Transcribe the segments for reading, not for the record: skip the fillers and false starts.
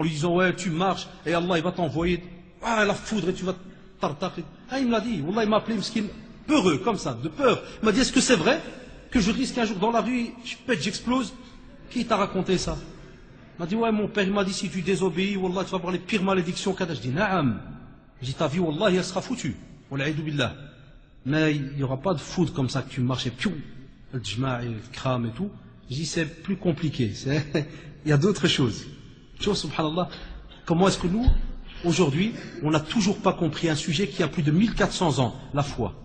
en lui disant ouais tu marches et Allah il va t'envoyer la foudre et tu vas tartar. Il me l'a dit, Wallah il m'a appelé miskin, peureux comme ça, de peur. Il m'a dit est-ce que c'est vrai que je risque un jour dans la rue, je pète, j'explose? Qui t'a raconté ça? Il m'a dit ouais mon père il m'a dit si tu désobéis, Wallah tu vas avoir les pires malédictions qu'à. Je dis naam. Je dis ta vie Wallah elle sera foutue. Wal'aïdou billah. Mais il n'y aura pas de foudre comme ça que tu marches et piou, le djma' et le kram et tout. Je dis c'est plus compliqué, il y a d'autres choses. Subhanallah, comment est-ce que nous, aujourd'hui, on n'a toujours pas compris un sujet qui a plus de 1400 ans, la foi.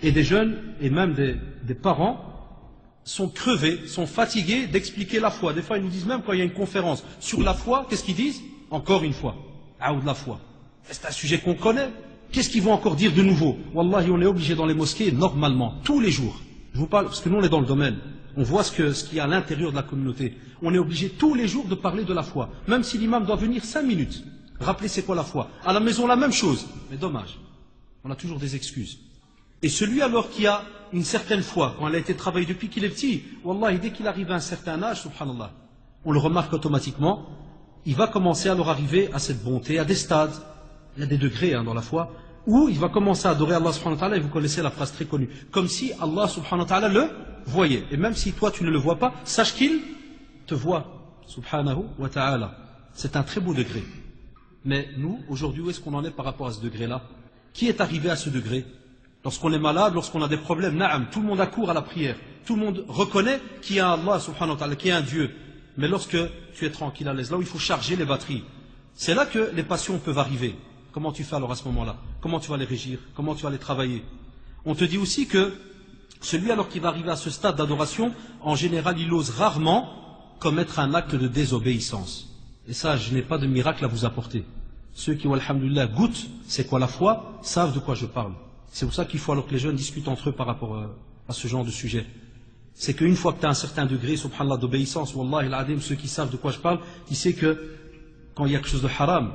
Et des jeunes, et même des parents, sont crevés, sont fatigués d'expliquer la foi. Des fois, ils nous disent même quand il y a une conférence sur la foi, qu'est-ce qu'ils disent? Encore une fois, de la foi. C'est un sujet qu'on connaît. Qu'est-ce qu'ils vont encore dire de nouveau? Wallahi, on est obligé dans les mosquées, normalement, tous les jours. Je vous parle, parce que nous, on est dans le domaine. On voit ce qu'il y a à l'intérieur de la communauté. On est obligé tous les jours de parler de la foi. Même si l'imam doit venir 5 minutes. Rappeler c'est quoi la foi. À la maison, la même chose. Mais dommage. On a toujours des excuses. Et celui alors qui a une certaine foi, quand elle a été travaillée depuis qu'il est petit, Wallah, dès qu'il arrive à un certain âge, subhanallah, on le remarque automatiquement, il va commencer à leur arriver à cette bonté, à des stades. Il y a des degrés dans la foi, où il va commencer à adorer Allah subhanahu wa ta'ala, et vous connaissez la phrase très connue, comme si Allah subhanahu wa ta'ala le voyait. Et même si toi tu ne le vois pas, sache qu'il te voit, subhanahu wa ta'ala. C'est un très beau degré. Mais nous, aujourd'hui, où est-ce qu'on en est par rapport à ce degré-là? Qui est arrivé à ce degré? Lorsqu'on est malade, lorsqu'on a des problèmes, na'am, tout le monde accourt à la prière. Tout le monde reconnaît qu'il y a Allah subhanahu wa ta'ala, qu'il y a un Dieu. Mais lorsque tu es tranquille à l'aise, là où il faut charger les batteries, c'est là que les passions peuvent arriver. Comment tu fais alors à ce moment-là? Comment tu vas les régir? Comment tu vas les travailler? On te dit aussi que celui alors qui va arriver à ce stade d'adoration, en général, il ose rarement commettre un acte de désobéissance. Et ça, je n'ai pas de miracle à vous apporter. Ceux qui, alhamdoulilah, goûtent, c'est quoi la foi, savent de quoi je parle. C'est pour ça qu'il faut alors que les jeunes discutent entre eux par rapport à ce genre de sujet. C'est qu'une fois que tu as un certain degré, subhanallah, d'obéissance, wallahi al-adim, ceux qui savent de quoi je parle, ils savent que quand il y a quelque chose de haram,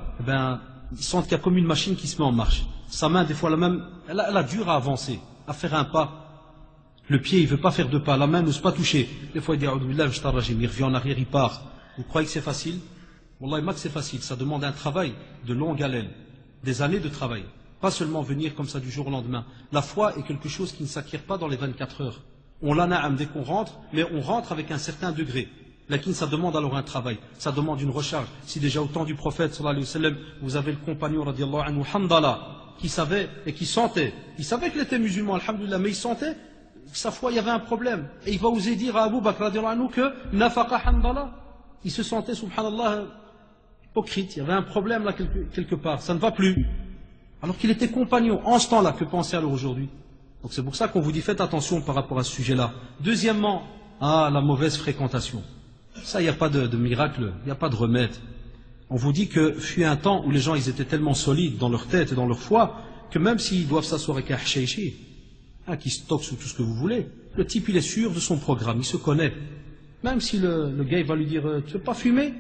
ils sentent qu'il y a comme une machine qui se met en marche. Sa main, des fois, elle a dur à avancer, à faire un pas. Le pied, il ne veut pas faire 2 pas. La main n'ose pas toucher. Des fois, il dit, il revient en arrière, il part. Vous croyez que c'est facile? Wallah, que c'est facile. Ça demande un travail de longue haleine. Des années de travail. Pas seulement venir comme ça du jour au lendemain. La foi est quelque chose qui ne s'acquiert pas dans les 24 heures. On l'a na'am dès qu'on rentre, mais on rentre avec un certain degré. Lakin, ça demande alors un travail, ça demande une recharge. Si déjà au temps du prophète, sallallahu alayhi wa sallam, vous avez le compagnon, radiallahu anhu, Hamdallah, qui savait et qui sentait, il savait qu'il était musulman, alhamdulillah, mais il sentait que sa foi, il y avait un problème. Et il va oser dire à Abu Bakr, radiallahu anhu, que nafaqa Hamdallah, il se sentait, subhanallah, hypocrite, il y avait un problème là quelque part, ça ne va plus. Alors qu'il était compagnon, en ce temps-là, que penser alors aujourd'hui? Donc c'est pour ça qu'on vous dit, faites attention par rapport à ce sujet-là. Deuxièmement, la mauvaise fréquentation. Ça, il n'y a pas de miracle, il n'y a pas de remède. On vous dit que fut un temps où les gens ils étaient tellement solides dans leur tête et dans leur foi que même s'ils doivent s'asseoir avec un hcheïchi, qui stocke ou tout ce que vous voulez, le type il est sûr de son programme, il se connaît. Même si le gars il va lui dire tu veux pas fumer?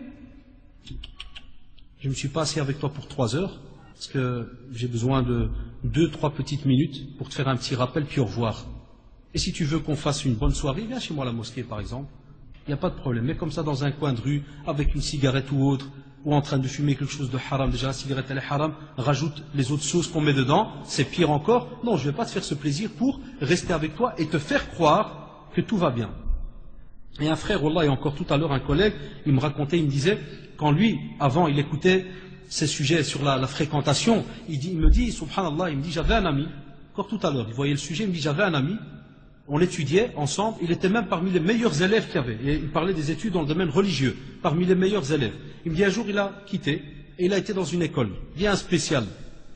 Je ne me suis pas assis avec toi pour 3 heures parce que j'ai besoin de 2-3 petites minutes pour te faire un petit rappel puis au revoir. Et si tu veux qu'on fasse une bonne soirée, viens chez moi à la mosquée par exemple. Il n'y a pas de problème. Mais comme ça, dans un coin de rue, avec une cigarette ou autre, ou en train de fumer quelque chose de haram, déjà la cigarette elle est haram, rajoute les autres sauces qu'on met dedans, c'est pire encore. Non, je ne vais pas te faire ce plaisir pour rester avec toi et te faire croire que tout va bien. Et un frère, wallah, et encore tout à l'heure, un collègue, il me racontait, il me disait, quand lui, avant, il écoutait ces sujets sur la fréquentation, il me dit, subhanallah, il me dit, j'avais un ami, encore tout à l'heure, il voyait le sujet, il me dit, j'avais un ami, on l'étudiait ensemble, il était même parmi les meilleurs élèves qu'il y avait. Et il parlait des études dans le domaine religieux, parmi les meilleurs élèves. Il me dit un jour, il a quitté, et il a été dans une école, bien spéciale.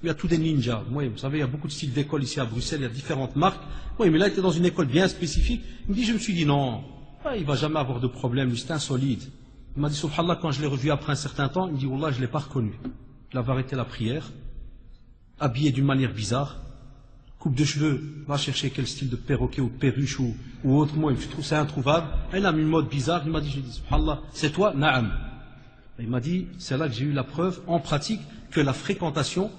Il y a tous des ninjas. Oui, vous savez, il y a beaucoup de styles d'école ici à Bruxelles, il y a différentes marques. Oui, mais là, il était dans une école bien spécifique. Il me dit, je me suis dit, non, il ne va jamais avoir de problème, c'est insolide. Il m'a dit, subhanallah, quand je l'ai revu après un certain temps, il me dit, wallah, je ne l'ai pas reconnu. Il avait arrêté la prière, habillé d'une manière bizarre. Coupe de cheveux, va chercher quel style de perroquet ou de perruche ou autre, moi je trouve ça introuvable. Elle a mis une mode bizarre, il m'a dit, subhanallah, c'est toi, na'am. Il m'a dit, c'est là que j'ai eu la preuve en pratique que la fréquentation,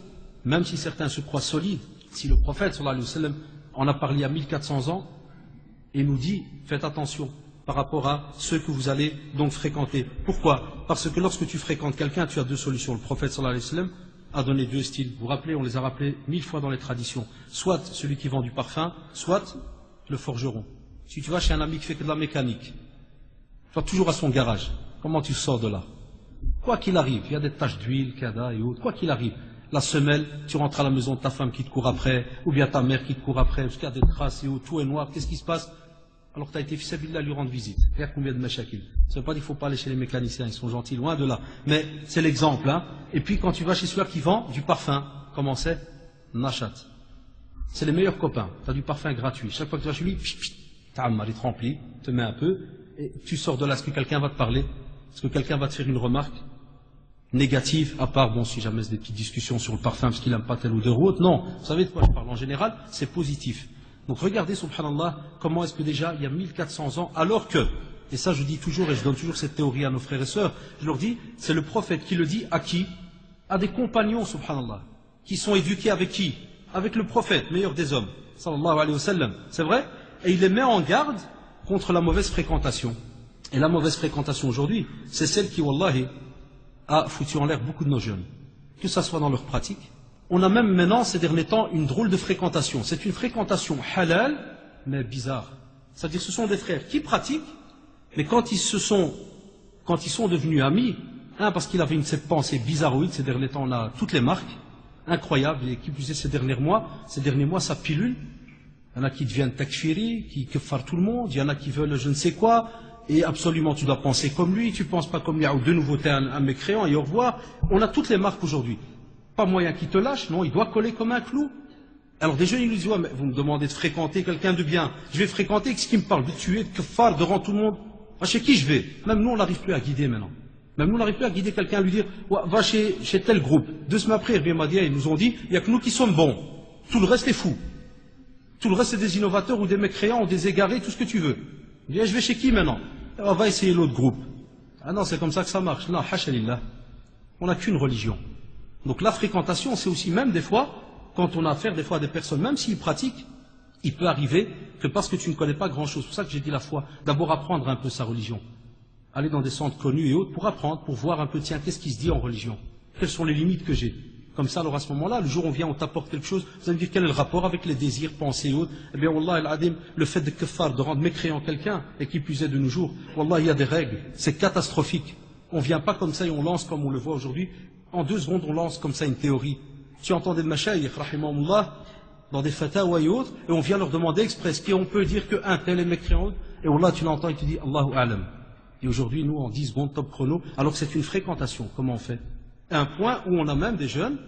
même si certains se croient solides, si le prophète sallallahu alayhi wa sallam en a parlé il y a 1400 ans et nous dit, faites attention, par rapport à ceux que vous allez donc fréquenter. Pourquoi? Parce que lorsque tu fréquentes quelqu'un, tu as deux solutions. Le prophète sallallahu alayhi wa sallam a donné deux styles. Vous vous rappelez, on les a rappelés 1000 fois dans les traditions. Soit celui qui vend du parfum, soit le forgeron. Si tu vas chez un ami qui fait que de la mécanique, tu vas toujours à son garage. Comment tu sors de là? Quoi qu'il arrive, il y a des taches d'huile, cada et autres, quoi qu'il arrive. La semelle, tu rentres à la maison de ta femme qui te court après, ou bien ta mère qui te court après, parce qu'il y a des traces et autres, tout est noir, qu'est-ce qui se passe? Alors que tu as été fissabillah lui rendre visite. Regarde combien de machakil. Ça ne veut pas dire qu'il ne faut pas aller chez les mécaniciens, ils sont gentils, loin de là. Mais c'est l'exemple, hein. Et puis quand tu vas chez celui qui vend du parfum, comment c'est? Nachat. C'est les meilleurs copains. Tu as du parfum gratuit. Chaque fois que tu vas chez lui, ta'ammar, il te remplit, te met un peu, et tu sors de là. Est-ce que quelqu'un va te parler? Est-ce que quelqu'un va te faire une remarque négative, à part, bon, si jamais c'est des petites discussions sur le parfum parce qu'il n'aime pas telle odeur ou autre? Non. Vous savez de quoi je parle? En général, c'est positif. Donc regardez, subhanallah, comment est-ce que déjà, il y a 1400 ans, alors que, et ça je dis toujours, et je donne toujours cette théorie à nos frères et sœurs, je leur dis, c'est le prophète qui le dit à qui? À des compagnons, subhanallah, qui sont éduqués avec qui? Avec le prophète, meilleur des hommes, sallallahu alayhi wa sallam, c'est vrai? Et il les met en garde contre la mauvaise fréquentation. Et la mauvaise fréquentation aujourd'hui, c'est celle qui, wallahi, a foutu en l'air beaucoup de nos jeunes, que ça soit dans leur pratique. On a même maintenant, ces derniers temps, une drôle de fréquentation. C'est une fréquentation halal, mais bizarre. C'est-à-dire que ce sont des frères qui pratiquent, mais quand ils sont devenus amis, parce qu'il avait cette pensée bizarroïde, ces derniers temps, on a toutes les marques, incroyables, et qui plus est ces derniers mois, ça pilule. Il y en a qui deviennent takfiri, qui keffar tout le monde, il y en a qui veulent je ne sais quoi, et absolument tu dois penser comme lui, tu ne penses pas comme lui, ou de nouveau tu es un mécréant, et au revoir. On a toutes les marques aujourd'hui. Pas moyen qu'il te lâche, non, il doit coller comme un clou. Alors des jeunes, ils nous disent, ouais, mais vous me demandez de fréquenter quelqu'un de bien. Je vais fréquenter, qu'est-ce qui me parle? De tuer, de keffar devant tout le monde. Chez qui je vais? Même nous, on n'arrive plus à guider maintenant. Même nous, on n'arrive plus à guider quelqu'un, à lui dire, ouais, va chez tel groupe. 2 semaines après, ils nous ont dit, il n'y a que nous qui sommes bons. Tout le reste est fou. Tout le reste, c'est des innovateurs ou des mécréants ou des égarés, tout ce que tu veux. Il dit, je vais chez qui maintenant? On va essayer l'autre groupe. Ah non, c'est comme ça que ça marche. Non, hashalillah. On n'a qu'une religion. Donc la fréquentation, c'est aussi même des fois, quand on a affaire des fois à des personnes, même s'ils pratiquent, il peut arriver que parce que tu ne connais pas grand-chose, c'est pour ça que j'ai dit la foi, d'abord apprendre un peu sa religion. Aller dans des centres connus et autres pour apprendre, pour voir un peu, tiens, qu'est-ce qui se dit en religion? Quelles sont les limites que j'ai? Comme ça, alors à ce moment-là, le jour où on vient, on t'apporte quelque chose, vous allez me dire quel est le rapport avec les désirs, pensées et autres. Eh bien, wallah al-adim, le fait de keffar, de rendre mécréant quelqu'un, et qui plus est de nos jours, wallah, il y a des règles, c'est catastrophique. On vient pas comme ça et on lance comme on le voit aujourd'hui. En 2 secondes, on lance comme ça une théorie. Tu entends des mashayikh, rahimahumullah, dans des fatawa et autres, et on vient leur demander express, qui on peut dire qu'un tel est mécréant, et wallah, tu l'entends et tu dis, Allahu a'lam. Et aujourd'hui, nous, en 10 secondes, top chrono, alors que c'est une fréquentation, comment on fait? Un point où on a même des jeunes,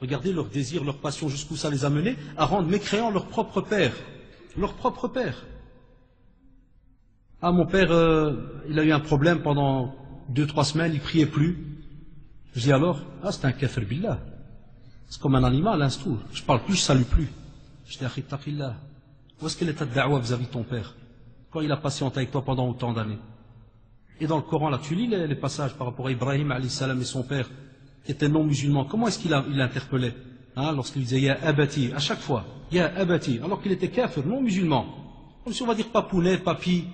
regardez leur désir, leur passion, jusqu'où ça les a menés, à rendre mécréants leur propre père. Leur propre père. Ah, mon père, il a eu un problème pendant 2-3 semaines, il priait plus. Je dis alors, c'est un kafir billah. C'est comme un animal, un stour. Je parle plus, je salue plus. Je dis, akhi taqillah. Où est-ce qu'elle est ta da'wa vis-à-vis de ton père? Quand il a patienté avec toi pendant autant d'années. Et dans le Coran, là, tu lis les passages par rapport à Ibrahim alayhi salam et son père, qui était non musulman. Comment est-ce qu'il interpellait? Lorsqu'il disait, Ya abati, à chaque fois, Ya abati, alors qu'il était kafir, non musulman. Comme si on va dire papounet, papi.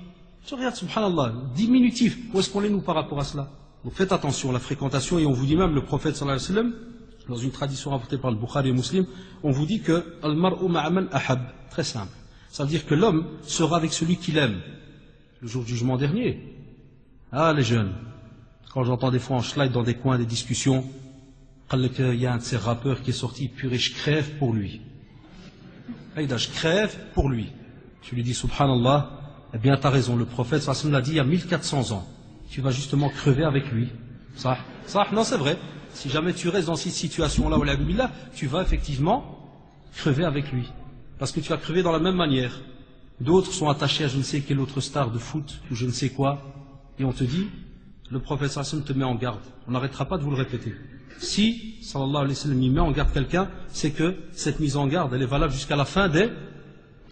Je regarde, subhanallah, diminutif. Où est-ce qu'on est, nous, par rapport à cela? Donc faites attention à la fréquentation, et on vous dit même, le prophète sallallahu alayhi wa sallam, dans une tradition rapportée par le Bukhari et Muslim, on vous dit que al-mar'u ma'aman ahab, très simple. Ça veut dire que l'homme sera avec celui qu'il aime. Le jour du jugement dernier. Les jeunes, quand j'entends des fois en slide dans des coins des discussions, il y a un de ces rappeurs qui est sorti, purée, je crève pour lui. Je crève pour lui. Je lui dis, subhanallah, eh bien, t'as raison, le prophète sallallahu alayhi wa sallam l'a dit il y a 1400 ans. Tu vas justement crever avec lui. Ça, non, c'est vrai. Si jamais tu restes dans cette situation-là, tu vas effectivement crever avec lui. Parce que tu vas crever dans la même manière. D'autres sont attachés à je ne sais quelle autre star de foot, ou je ne sais quoi, et on te dit, le prophète sallallahu alayhi wa sallam te met en garde. On n'arrêtera pas de vous le répéter. Si, sallallahu alayhi wa sallam, il met en garde quelqu'un, c'est que cette mise en garde, elle est valable jusqu'à la fin des